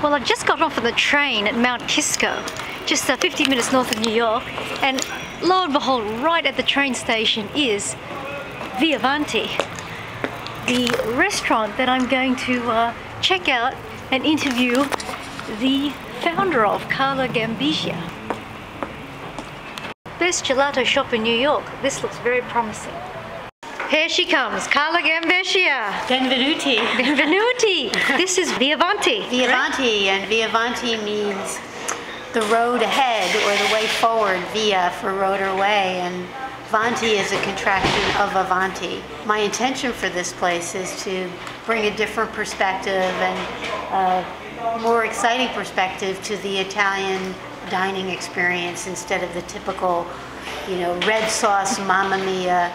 Well, I've just got off of the train at Mount Kisco, just 50 minutes north of New York, and lo and behold, right at the train station is ViaVanti, the restaurant that I'm going to check out and interview the founder of, Cala Gambescia. Best gelato shop in New York. This looks very promising. Here she comes, Cala Gambescia. Benvenuti. Benvenuti. This is ViaVanti. ViaVanti, and ViaVanti means the road ahead or the way forward. Via for road or way, and Vanti is a contraction of Avanti. My intention for this place is to bring a different perspective and a more exciting perspective to the Italian dining experience instead of the typical, red sauce, mamma mia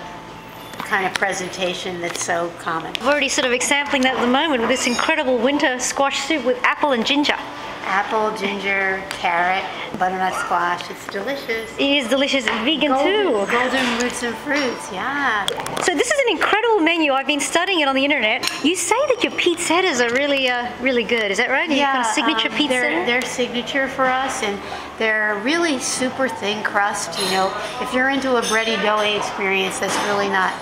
kind of presentation that's so common. I'm already sort of sampling that at the moment with this incredible winter squash soup with apple and ginger. Apple, ginger, carrot, butternut squash. It's delicious. It is delicious. It's vegan too. Golden roots and fruits, yeah. So this is an incredible menu. I've been studying it on the internet. You say that your pizzettas are really good. Is that right? Yeah, kind of signature pizza. They're signature for us, and they're really super thin crust. If you're into a bready, doughy experience, that's really not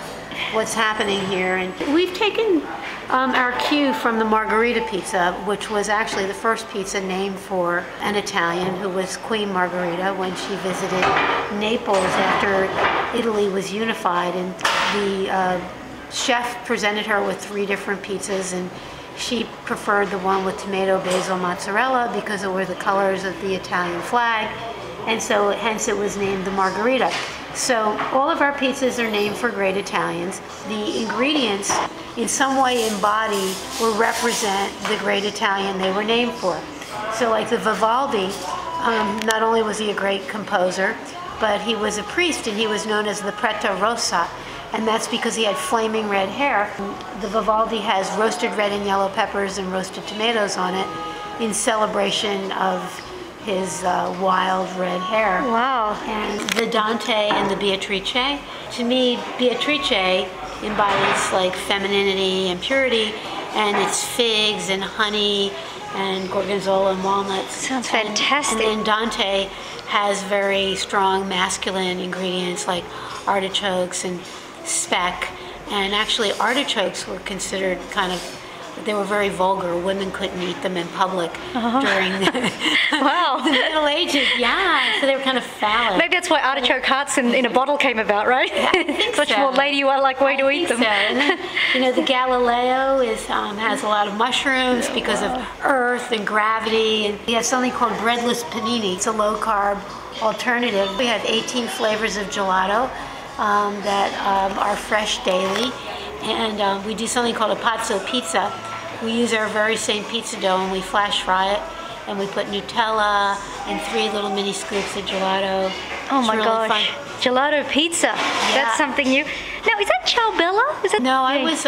what's happening here. And we've taken our cue from the margherita pizza, which was actually the first pizza named for an Italian who was Queen Margherita when she visited Naples after Italy was unified, and the chef presented her with 3 different pizzas, and she preferred the one with tomato, basil, mozzarella because it were the colors of the Italian flag, and so hence it was named the Margherita. So all of our pizzas are named for great Italians. The ingredients in some way embody or represent the great Italian they were named for. So like the Vivaldi, not only was he a great composer, but he was a priest, and he was known as the Prete Rossa, and that's because he had flaming red hair. The Vivaldi has roasted red and yellow peppers and roasted tomatoes on it in celebration of his wild red hair. Wow. And the Dante and the Beatrice. To me, Beatrice embodies like femininity and purity, and it's figs and honey and gorgonzola and walnuts. Sounds fantastic. And then Dante has very strong masculine ingredients like artichokes and speck. And actually artichokes were considered they were very vulgar. Women couldn't eat them in public during wow. the Middle Ages. Yeah, so they were kind of phallic. Maybe that's why artichoke hearts in a bottle came about, right? Yeah, I think such so. a ladylike way to eat them. So. And then, the Galileo has a lot of mushrooms because of earth and gravity. And we have something called breadless panini. It's a low-carb alternative. We have 18 flavors of gelato that are fresh daily. And we do something called a pazzo pizza. We use our very same pizza dough and we flash fry it, and we put Nutella and 3 little mini scoops of gelato. Oh my really gosh, fun. Gelato pizza. Yeah. That's something new. Now, is that Ciao Bella? Is that No, I was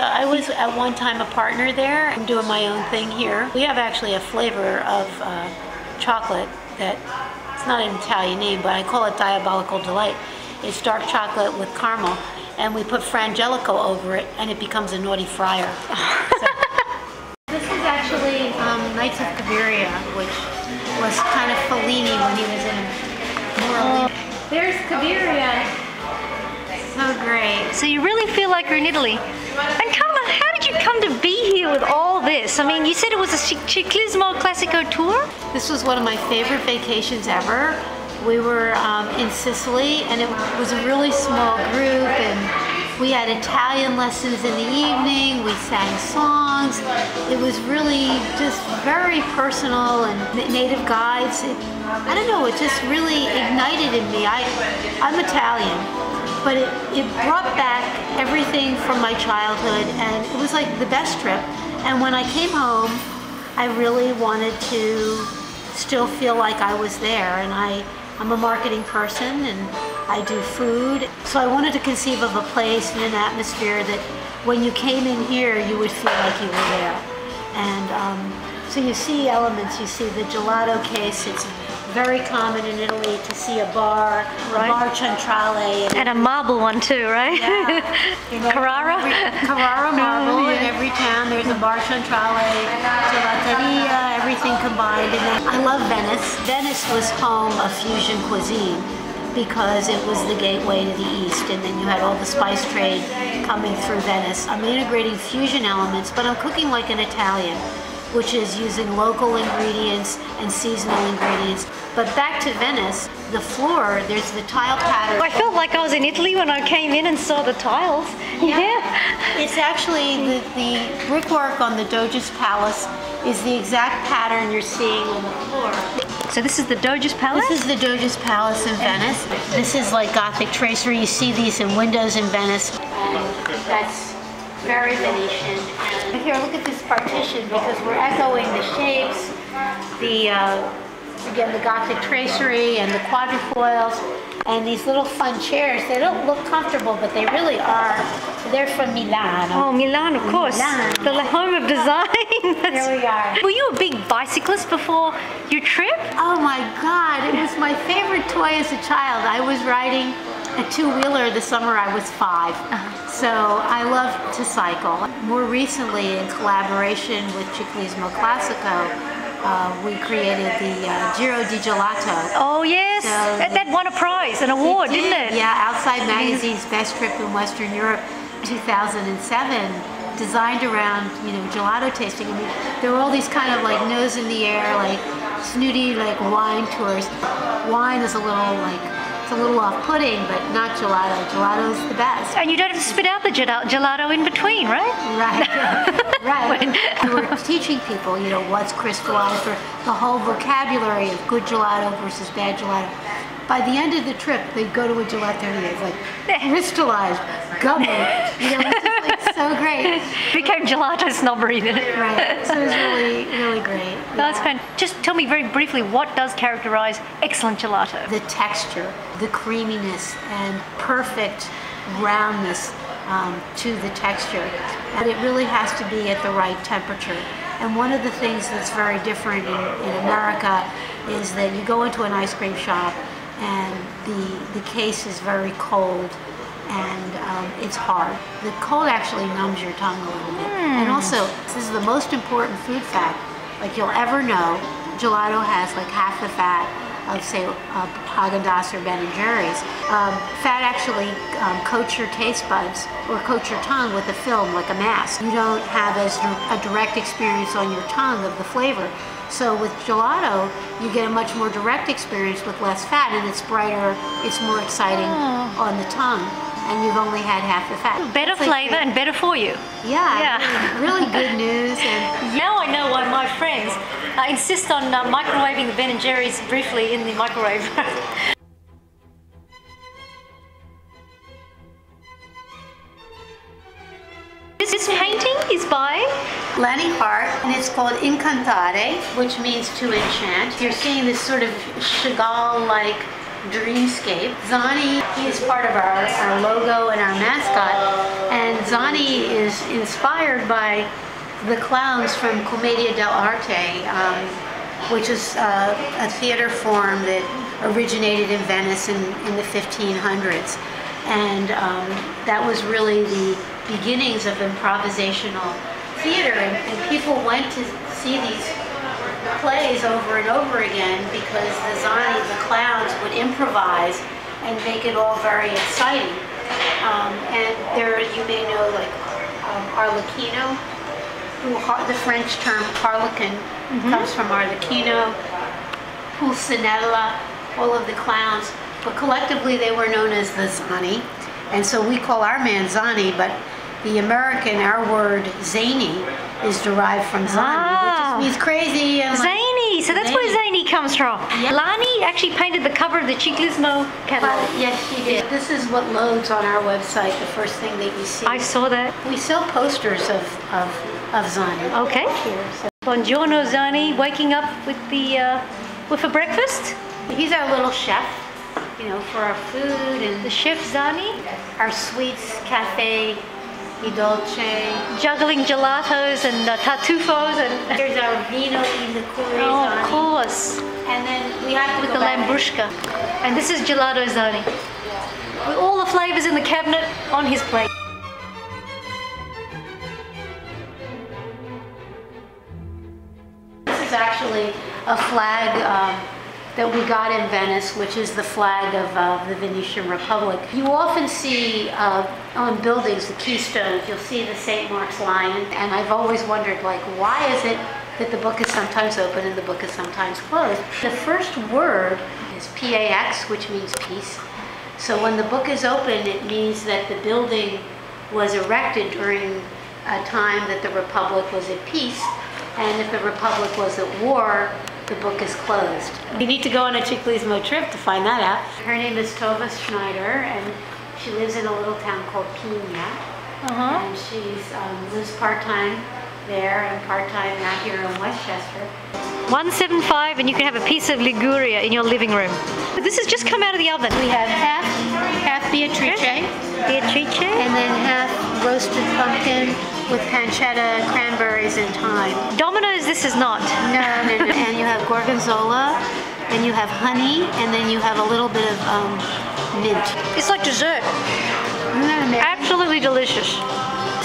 at one time a partner there. I'm doing my own thing here. We have actually a flavor of chocolate that, it's not an Italian name, but I call it Diabolical Delight. It's dark chocolate with caramel, and we put Frangelico over it, and it becomes a naughty fryer. So, this is actually Knights of Cabiria, which was kind of Fellini when he was in Morally. There's Cabiria. So great. So you really feel like you're in Italy. And Cala, how did you come to be here with all this? I mean, you said it was a Ciclismo Classico tour? This was one of my favorite vacations ever. We were in Sicily, and it was a really small group, and we had Italian lessons in the evening, we sang songs. It was really just very personal, and native guides. I don't know, it just really ignited in me. I'm Italian, but it brought back everything from my childhood, and it was like the best trip. And when I came home, I really wanted to still feel like I was there, and I'm a marketing person and I do food. So I wanted to conceive of a place and an atmosphere that when you came in here, you would feel like you were there. And so you see elements, you see the gelato case, it's very common in Italy to see a bar, Right. a bar centrale. And a marble one too, right? Yeah. Carrara? Carrara marble. Oh, In yeah. every town there's a bar centrale, gelateria, everything combined. And then I love Venice. Venice was home of fusion cuisine because it was the gateway to the East, and then you had all the spice trade coming through Venice. I'm integrating fusion elements, but I'm cooking like an Italian, which is using local ingredients and seasonal ingredients. But back to Venice, the floor, there's the tile pattern. I felt like I was in Italy when I came in and saw the tiles. Yeah. It's actually the brickwork on the Doge's Palace is the exact pattern you're seeing on the floor. So this is the Doge's Palace? This is the Doge's Palace in Venice. This is like Gothic tracery. You see these in windows in Venice. That's very Venetian. And here, look at this partition because we're echoing the shapes, again, the Gothic tracery and the quadrifoils, and these little fun chairs. They don't look comfortable, but they really are. They're from Milan. Oh, Milan, of course. Milan. The home of design. Here we are. Were you a big bicyclist before your trip? Oh my God, it was my favorite toy as a child. I was riding a two-wheeler the summer I was 5. So I love to cycle. More recently, in collaboration with Ciclismo Classico, we created the Giro di Gelato. Oh yes, So that won a prize, an award, didn't it? Yeah, Outside Magazine's Best Trip in Western Europe 2007, designed around, gelato tasting. I mean, there were all these kind of like nose in the air, like snooty, like wine tours. Wine is a little off-putting, but not gelato. Gelato's the best. And you don't have to spit out the gelato in between, right? Right, right. We were teaching people, what's crystallized, or the whole vocabulary of good gelato versus bad gelato. By the end of the trip, they'd go to a gelateria, it's like crystallized, gummy, it's just like so great. Became gelato snobbery, didn't it? Right, so it was really, really great. That's fun. Just tell me very briefly, what does characterize excellent gelato? The texture, the creaminess, and perfect roundness to the texture. But it really has to be at the right temperature. And one of the things that's very different in America is that you go into an ice cream shop and the case is very cold and it's hard. The cold actually numbs your tongue a little bit. And also, this is the most important food fact, like you'll ever know, gelato has like half the fat of, say, Haagen-Dazs or Ben & Jerry's. Fat actually coats your taste buds or coats your tongue with a film, like a mask. You don't have a direct experience on your tongue of the flavor. So with gelato, you get a much more direct experience with less fat, and it's brighter, it's more exciting on the tongue, and you've only had half the fat. Better flavor and better for you. Yeah. Really good news. And now I know why my friends insist on microwaving the Ben & Jerry's briefly in the microwave. This painting is by Lanny Hart, and it's called Incantare, which means to enchant. You're seeing this sort of Chagall-like dreamscape. Zani, he is part of our logo and our mascot, and Zani is inspired by the clowns from Commedia dell'arte, which is a theater form that originated in Venice in the 1500s. And that was really the beginnings of improvisational theater, and people went to see these plays over and over again because the Zani, the clowns, would improvise and make it all very exciting. And there, you may know, like Arlecchino, the French term harlequin comes from Arlecchino, Pulcinella, all of the clowns, but collectively they were known as the Zani. And so we call our man Zani, but the American, our word zany, is derived from Zani, which just means crazy. And zany, so that's where zany comes from. Yeah. Lani actually painted the cover of the Ciclismo catalog. Yes, she did. This is what loads on our website, the first thing that you see. I saw that. We sell posters of Zani. Okay. Here, so. Buongiorno Zani, waking up with a breakfast. He's our little chef, for our food, and The chef Zani, our sweets, cafe, I dolce. juggling gelatos and tartufos and. Here's our vino in the Oh, of course. And then we have to with go the back. Lambrusca. And this is Gelato Zoni. With all the flavors in the cabinet on his plate. This is actually a flag that we got in Venice, which is the flag of the Venetian Republic. You often see on buildings, the keystones, you'll see the St. Mark's Lion, and I've always wondered, like, why is it that the book is sometimes open and the book is sometimes closed? The first word is PAX, which means peace. So when the book is open, it means that the building was erected during a time that the Republic was at peace, and if the Republic was at war, the book is closed. You need to go on a Ciclismo trip to find that out. Her name is Tova Schneider, and she lives in a little town called Pina. And she lives part-time there and part-time out here in Westchester. 175, and you can have a piece of Liguria in your living room. This has just come out of the oven. We have half Beatrice, Beatrice, and then half roasted pumpkin with pancetta, cranberries, and thyme. Domino's, this is not. No. And you have gorgonzola, and you have honey, and then you have a little bit of mint. It's like dessert. Absolutely delicious.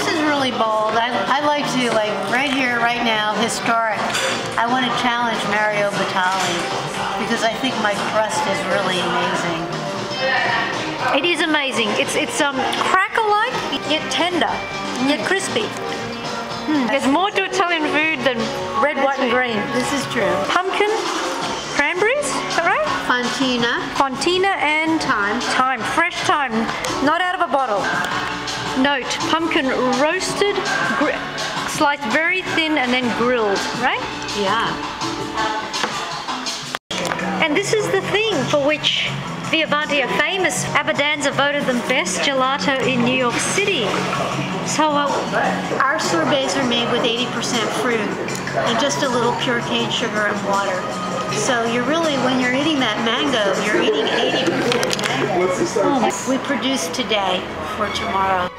This is really bold. I like to, like, right here, right now, historic. I want to challenge Mario Batali because I think my crust is really amazing. It is amazing. It's cracker-like, yet tender, yet crispy. There's more to Italian food than red, white, and green. This is true. Pumpkin, cranberries, is that right? Fontina and thyme, fresh thyme, not out of a bottle. Note, pumpkin roasted, sliced very thin and then grilled, right? Yeah. And this is the thing for which ViaVanti are famous. Abadanza voted them best gelato in New York City. So our sorbets are made with 80% fruit and just a little pure cane sugar and water. So you're really, when you're eating that mango, you're eating 80% mango. We produce today for tomorrow.